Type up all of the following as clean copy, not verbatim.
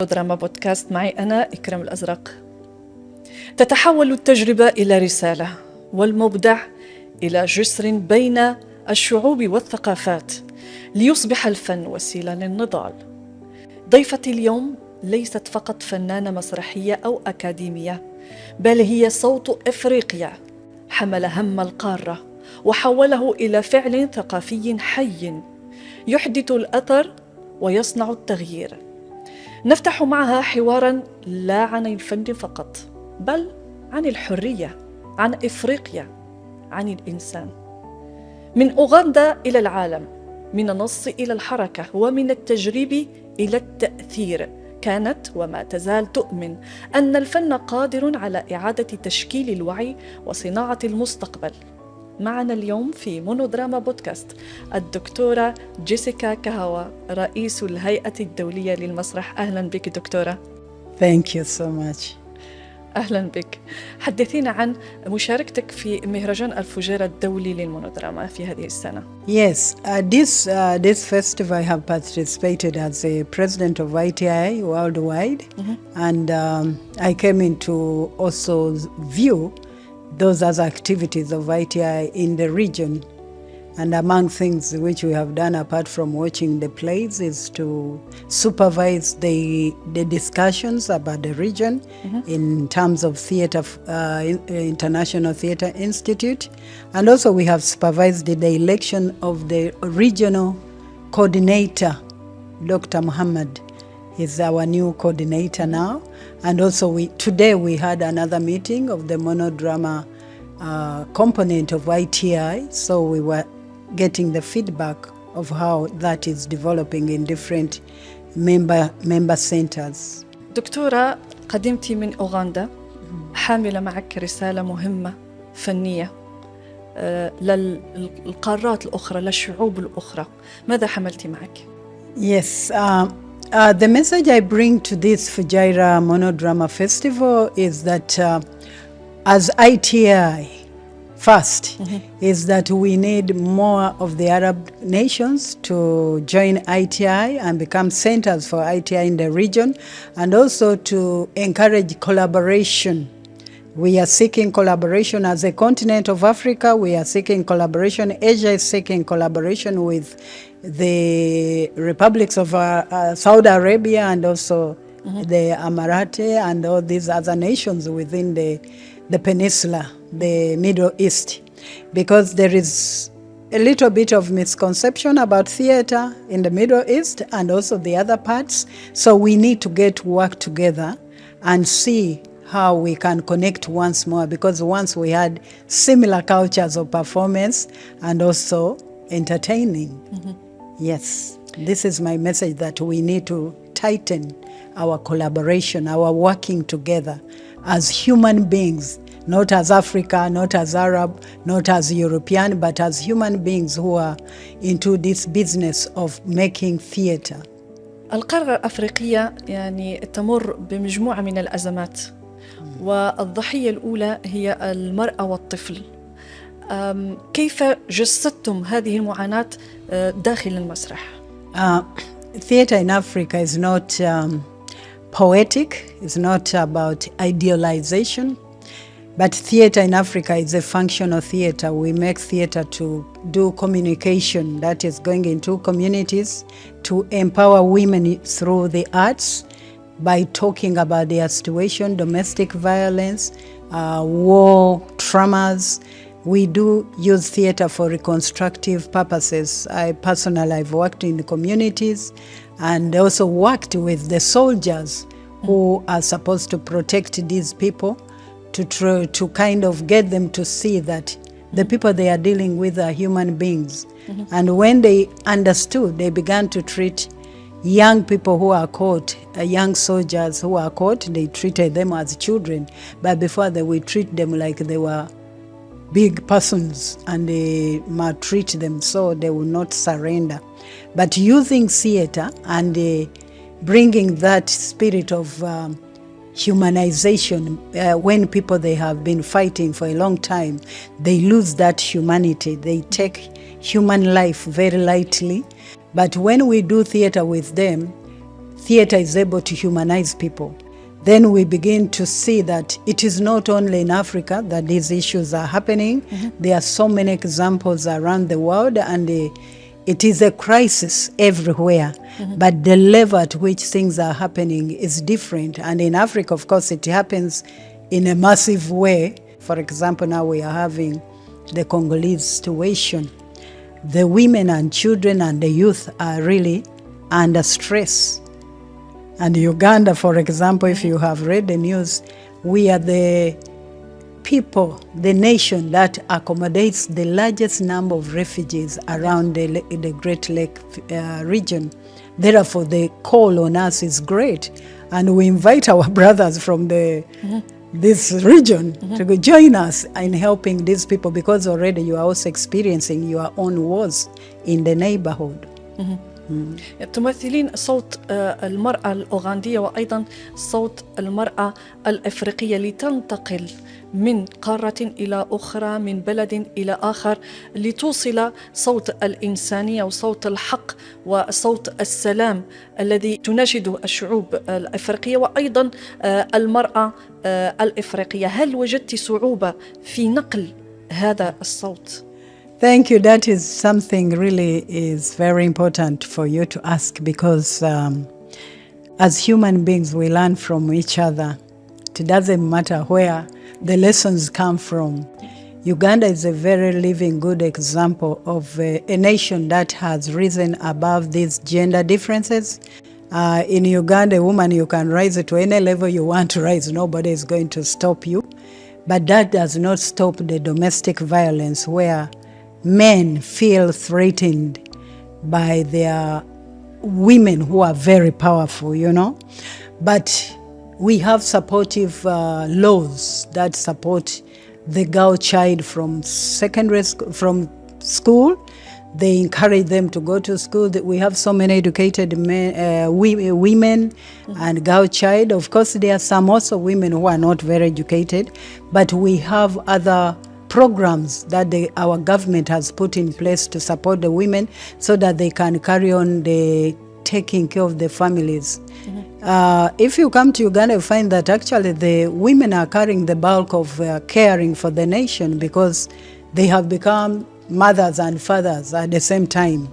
دراما بودكاست معي أنا إكرام الأزرق. تتحول التجربة إلى رسالة والمبدع إلى جسر بين الشعوب والثقافات ليصبح الفن وسيلة للنضال. ضيفتي اليوم ليست فقط فنانة مسرحية أو أكاديمية، بل هي صوت إفريقيا حمل هم القارة وحوله إلى فعل ثقافي حي يحدث الأثر ويصنع التغيير. نفتح معها حوارا لا عن الفن فقط، بل عن الحرية، عن إفريقيا، عن الإنسان. من أوغندا إلى العالم، من النص إلى الحركة، ومن التجريب إلى التأثير. كانت وما تزال تؤمن أن الفن قادر على إعادة تشكيل الوعي وصناعة المستقبل. معنا اليوم في مونودراما بودكاست الدكتورة جيسيكا كاهوا، رئيس الهيئة الدولية للمسرح. أهلا بك دكتورة. Thank you so much. أهلا بك. حدثينا عن مشاركتك في مهرجان الفجيرة الدولي للمونودراما في هذه السنة. Yes, this festival I have participated as a president of ITI worldwide, and I came in to also view those other activities of ITI in the region. And among things which we have done apart from watching the plays is to supervise the discussions about the region in terms of theatre, International Theatre Institute. And also we have supervised the election of the regional coordinator, Dr. Muhammad. He's our new coordinator now. And also today we had another meeting of the monodrama component of ITI. So we were getting the feedback of how that is developing in different member centers. دكتورة، قدمتي من أوغندا حاملة معك رسالة مهمة فنية للقارات الأخرى، للشعوب الأخرى. ماذا حملتي معك؟ Yes, the message I bring to this Fujairah Monodrama Festival is that as ITI, first, is that we need more of the Arab nations to join ITI and become centers for ITI in the region, and also to encourage collaboration. We are seeking collaboration as a continent of Africa. We are seeking collaboration. Asia is seeking collaboration with the republics of Saudi Arabia and also the Emirati and all these other nations within the peninsula, the Middle East, because there is a little bit of misconception about theatre in the Middle East and also the other parts. So we need to work together and see how we can connect once more, because once we had similar cultures of performance and also entertaining. Yes, this is my message, that we need to tighten our collaboration, our working together as human beings, not as Africa, not as Arab, not as European, but as human beings who are into this business of making theatre. القارة الأفريقية تمر بمجموعة من الأزمات، والضحية الأولى هي المرأة والطفل. كيف جسدتم هذه المعاناة داخل المسرح؟ Theatre in Africa is not poetic, it's not about idealization, but theatre in Africa is a functional theatre. We make theatre to do communication, that is going into communities, to empower women through the arts by talking about their situation, domestic violence, war, traumas. We do use theatre for reconstructive purposes. I personally, I've worked in the communities and also worked with the soldiers who are supposed to protect these people, to kind of get them to see that the people they are dealing with are human beings. And when they understood, they began to treat young people who are caught, young soldiers who are caught, they treated them as children. But before they would treat them like they were big persons, and they maltreat them so they will not surrender. But using theatre and bringing that spirit of humanization, when people they have been fighting for a long time, they lose that humanity. They take human life very lightly. But when we do theatre with them, theater is able to humanize people, then we begin to see that it is not only in Africa that these issues are happening. There are so many examples around the world, and it is a crisis everywhere. But the level at which things are happening is different. And in Africa, of course, it happens in a massive way. For example, now we are having the Congolese situation. The women and children and the youth are really under stress. And Uganda, for example, if you have read the news, we are the people, the nation that accommodates the largest number of refugees around the Great Lake region. Therefore, the call on us is great. And we invite our brothers from this region to join us in helping these people, because already you are also experiencing your own wars in the neighborhood. تمثلين صوت المرأة الأوغندية وأيضا صوت المرأة الأفريقية لتنتقل من قارة إلى أخرى، من بلد إلى آخر، لتوصل صوت الإنسانية وصوت الحق وصوت السلام الذي تناشده الشعوب الأفريقية وأيضا المرأة الأفريقية. هل وجدت صعوبة في نقل هذا الصوت؟ Thank you. That is something really is very important for you to ask, because as human beings, we learn from each other. It doesn't matter where the lessons come from. Uganda is a very living, good example of a nation that has risen above these gender differences. In Uganda, a woman, you can rise to any level you want to rise. Nobody is going to stop you. But that does not stop the domestic violence where men feel threatened by their women who are very powerful, you know. But we have supportive laws that support the girl child from from school. They encourage them to go to school. We have so many educated women and girl child. Of course, there are some also women who are not very educated, but we have other programs that our government has put in place to support the women so that they can carry on taking care of the families. If you come to Uganda, you find that actually the women are carrying the bulk of caring for the nation, because they have become mothers and fathers at the same time.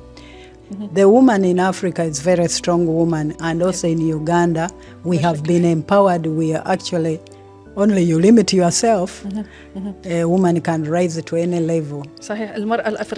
The woman in Africa is a very strong woman, and also in Uganda we have been empowered. We are actually, only you limit yourself, a woman can rise to any level. صحيح. المرأة الأفريقية